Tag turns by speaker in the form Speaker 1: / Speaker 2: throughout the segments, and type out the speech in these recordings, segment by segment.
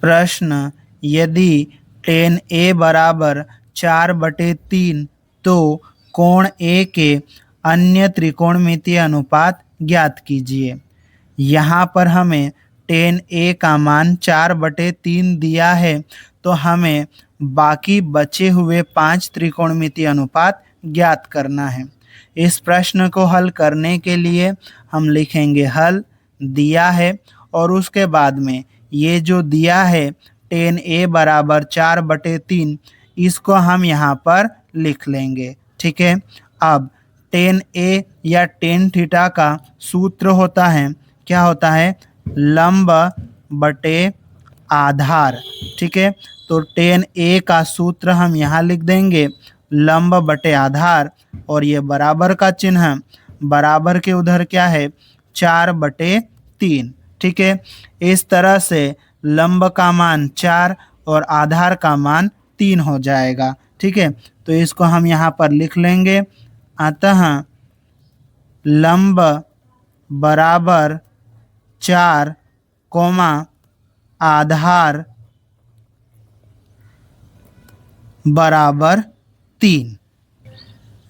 Speaker 1: प्रश्न, यदि tan A बराबर 4/3 तो कोण A के अन्य त्रिकोणमितीय अनुपात ज्ञात कीजिए। यहाँ पर हमें tan A का मान 4/3 दिया है, तो हमें बाकी बचे हुए 5 त्रिकोणमितीय अनुपात ज्ञात करना है। इस प्रश्न को हल करने के लिए हम लिखेंगे हल दिया है और उसके बाद में ये जो दिया है tan A बराबर 4/3, इसको हम यहाँ पर लिख लेंगे। ठीक है, अब tan A या tan थीटा का सूत्र होता है, क्या होता है, लंब बटे आधार। ठीक है, तो tan A का सूत्र हम यहाँ लिख देंगे लंब बटे आधार, और ये बराबर का चिन्ह, बराबर के उधर क्या है, 4/3। ठीक है, इस तरह से लंब का मान 4 और आधार का मान 3 हो जाएगा। ठीक है, तो इसको हम यहाँ पर लिख लेंगे। अतः लंब बराबर 4, आधार बराबर 3।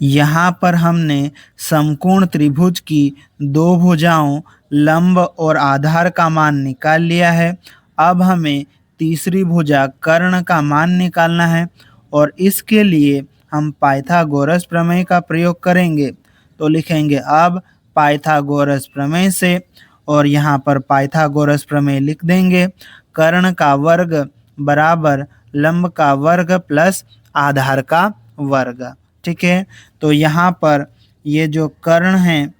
Speaker 1: यहाँ पर हमने समकोण त्रिभुज की दो भुजाओं लंब और आधार का मान निकाल लिया है। अब हमें तीसरी भुजा कर्ण का मान निकालना है, और इसके लिए हम पाइथागोरस प्रमेय का प्रयोग करेंगे। तो लिखेंगे अब पाइथागोरस प्रमेय से, और यहाँ पर पाइथागोरस प्रमेय लिख देंगे। कर्ण का वर्ग बराबर लंब का वर्ग प्लस आधार का वर्ग। ठीक है, तो यहाँ पर ये जो कर्ण है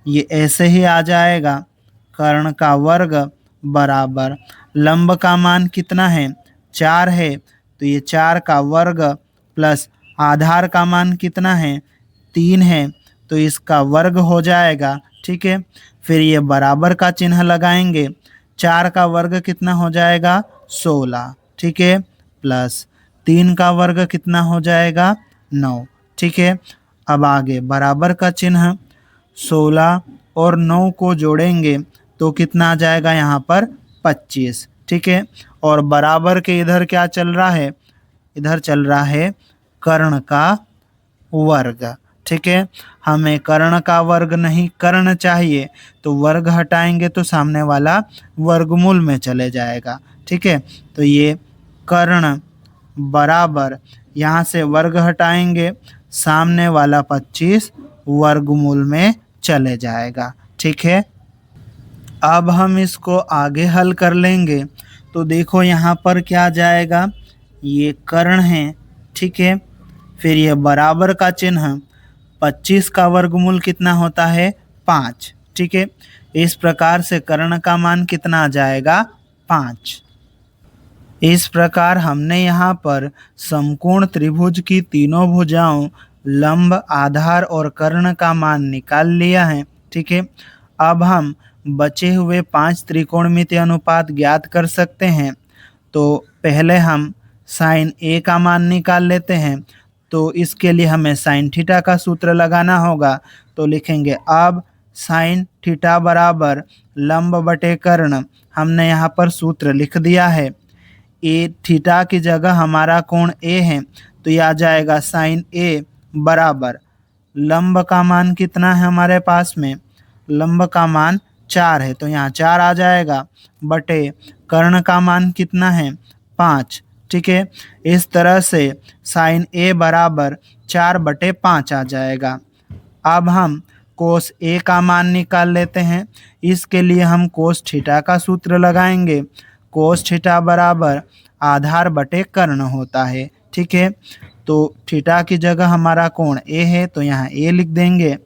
Speaker 1: ये ऐसे ही आ जाएगा, कर्ण का वर्ग बराबर लंब का मान कितना है, 4 है, तो ये 4 का वर्ग प्लस आधार का मान कितना है, 3 है, तो इसका वर्ग हो जाएगा। ठीक है, फिर ये बराबर का चिन्ह लगाएंगे, 4 का वर्ग कितना हो जाएगा, 16। ठीक है, प्लस 3 का वर्ग कितना हो जाएगा, 9। ठीक है, अब आगे बराबर का चिन्ह, 16 और 9 को जोड़ेंगे तो कितना आ जाएगा यहाँ पर, 25। ठीक है, और बराबर के इधर क्या चल रहा है, इधर चल रहा है कर्ण का वर्ग। ठीक है, हमें कर्ण का वर्ग नहीं कर्ण चाहिए, तो वर्ग हटाएंगे तो सामने वाला वर्गमूल में चले जाएगा। ठीक है, तो ये कर्ण बराबर, यहाँ से वर्ग हटाएंगे, सामने वाला 25 वर्गमूल में चले जाएगा। ठीक है, अब हम इसको आगे हल कर लेंगे। तो देखो यहाँ पर क्या जाएगा, ये कर्ण है। ठीक है, फिर ये बराबर का चिन्ह, 25 का वर्गमूल कितना होता है, 5। ठीक है, इस प्रकार से कर्ण का मान कितना आ जाएगा, 5। इस प्रकार हमने यहाँ पर समकोण त्रिभुज की तीनों भुजाओं लंब, आधार और कर्ण का मान निकाल लिया है। ठीक है, अब हम बचे हुए 5 त्रिकोणमितीय अनुपात ज्ञात कर सकते हैं। तो पहले हम साइन ए का मान निकाल लेते हैं, तो इसके लिए हमें साइन थीटा का सूत्र लगाना होगा। तो लिखेंगे अब साइन थीटा बराबर लंब बटे कर्ण, हमने यहाँ पर सूत्र लिख दिया है। ए थीटा की जगह हमारा कोण ए है, तो ये आ जाएगा साइन ए बराबर लंब का मान कितना है हमारे पास में, लंब का मान 4 है, तो यहाँ 4 आ जाएगा, बटे कर्ण का मान कितना है, 5। ठीक है, इस तरह से साइन ए बराबर 4/5 आ जाएगा। अब हम कोस ए का मान निकाल लेते हैं। इसके लिए हम कोस थीटा का सूत्र लगाएंगे। कोस थीटा बराबर आधार बटे कर्ण होता है। ठीक है, तो थीटा की जगह हमारा कोण ए है, तो यहाँ ए लिख देंगे।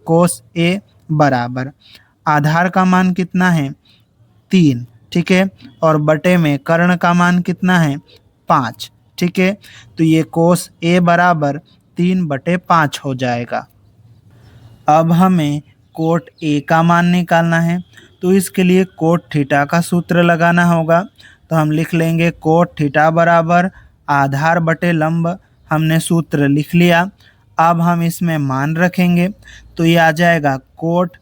Speaker 1: कोस ए बराबर आधार का मान कितना है, 3। ठीक है, और बटे में कर्ण का मान कितना है, 5। ठीक है, तो ये कोस ए बराबर 3/5 हो जाएगा। अब हमें कोट ए का मान निकालना है, तो इसके लिए कोट थीटा का सूत्र लगाना होगा। तो हम लिख लेंगे कोट थीटा बराबर आधार बटे लंब, हमने सूत्र लिख लिया। अब हम इसमें मान रखेंगे, तो ये आ जाएगा कोट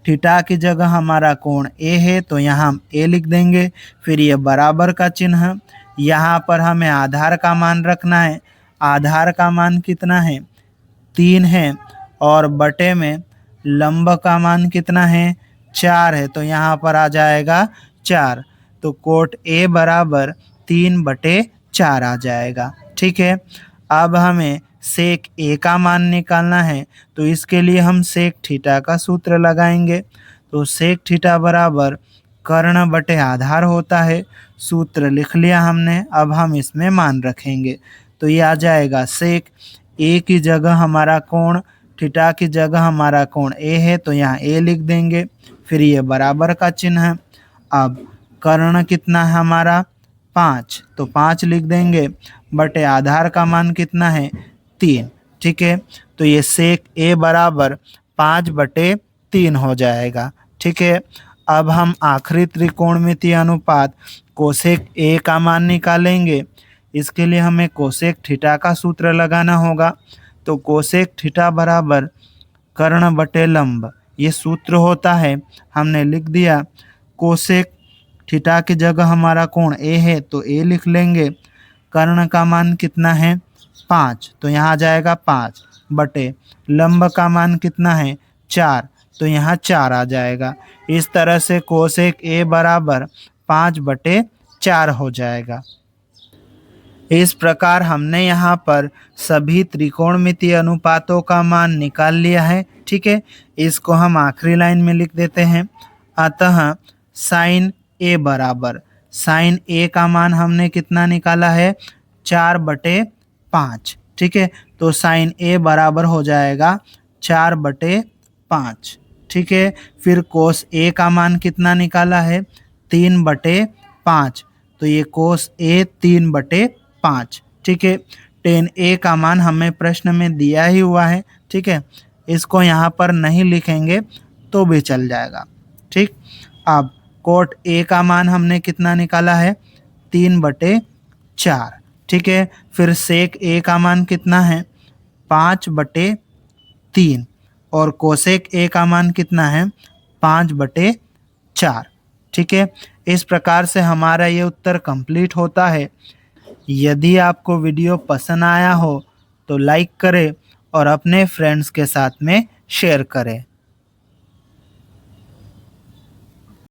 Speaker 1: थीटा की जगह हमारा कोण ए है तो यहाँ हम ए लिख देंगे। फिर ये बराबर का चिन्ह, यहाँ पर हमें आधार का मान रखना है। आधार का मान कितना है? 3 है और बटे में लंब का मान कितना है? 4 है, तो यहाँ पर आ जाएगा 4। तो कोट ए बराबर 3/4 आ जाएगा। ठीक है, अब हमें सेक ए का मान निकालना है, तो इसके लिए हम सेक थीटा का सूत्र लगाएंगे। तो सेक थीटा बराबर कर्ण बटे आधार होता है। सूत्र लिख लिया हमने, अब हम इसमें मान रखेंगे। तो ये आ जाएगा सेक ए की जगह हमारा कोण, थीटा की जगह हमारा कोण ए है तो यहाँ ए लिख देंगे। फिर ये बराबर का चिन्ह है। अब कर्ण कितना है हमारा? 5, तो 5 लिख देंगे बटे आधार का मान कितना है? 3। ठीक है, तो ये सेक ए बराबर 5/3 हो जाएगा। ठीक है, अब हम आखिरी त्रिकोणमितीय अनुपात कोसेक ए का मान निकालेंगे। इसके लिए हमें कोसेक थीटा का सूत्र लगाना होगा। तो कोसेक थीटा बराबर कर्ण बटे लंब, ये सूत्र होता है, हमने लिख दिया। कोसेक थीटा की जगह हमारा कोण ए है तो ए लिख लेंगे। कर्ण का मान कितना है? 5, तो यहाँ आ जाएगा 5 बटे लंब का मान कितना है? 4, तो यहाँ 4 आ जाएगा। इस तरह से कोसेक ए बराबर 5/4 हो जाएगा। इस प्रकार हमने यहाँ पर सभी त्रिकोणमितीय अनुपातों का मान निकाल लिया है। ठीक है, इसको हम आखिरी लाइन में लिख देते हैं। अतः साइन ए बराबर, साइन ए का मान हमने कितना निकाला है? 4/5। ठीक है, तो साइन ए बराबर हो जाएगा 4/5। ठीक है, फिर कोस ए का मान कितना निकाला है? 3/5, तो ये कोस ए 3/5। ठीक है, टेन ए का मान हमें प्रश्न में दिया ही हुआ है। ठीक है, इसको यहाँ पर नहीं लिखेंगे तो भी चल जाएगा। ठीक, अब कोट ए का मान हमने कितना निकाला है? 3/4। ठीक है, फिर सेक ए का मान कितना है? 5/3 और कोसेक ए का मान कितना है? 5/4। ठीक है, इस प्रकार से हमारा ये उत्तर कंप्लीट होता है। यदि आपको वीडियो पसंद आया हो तो लाइक करें और अपने फ्रेंड्स के साथ में शेयर करें।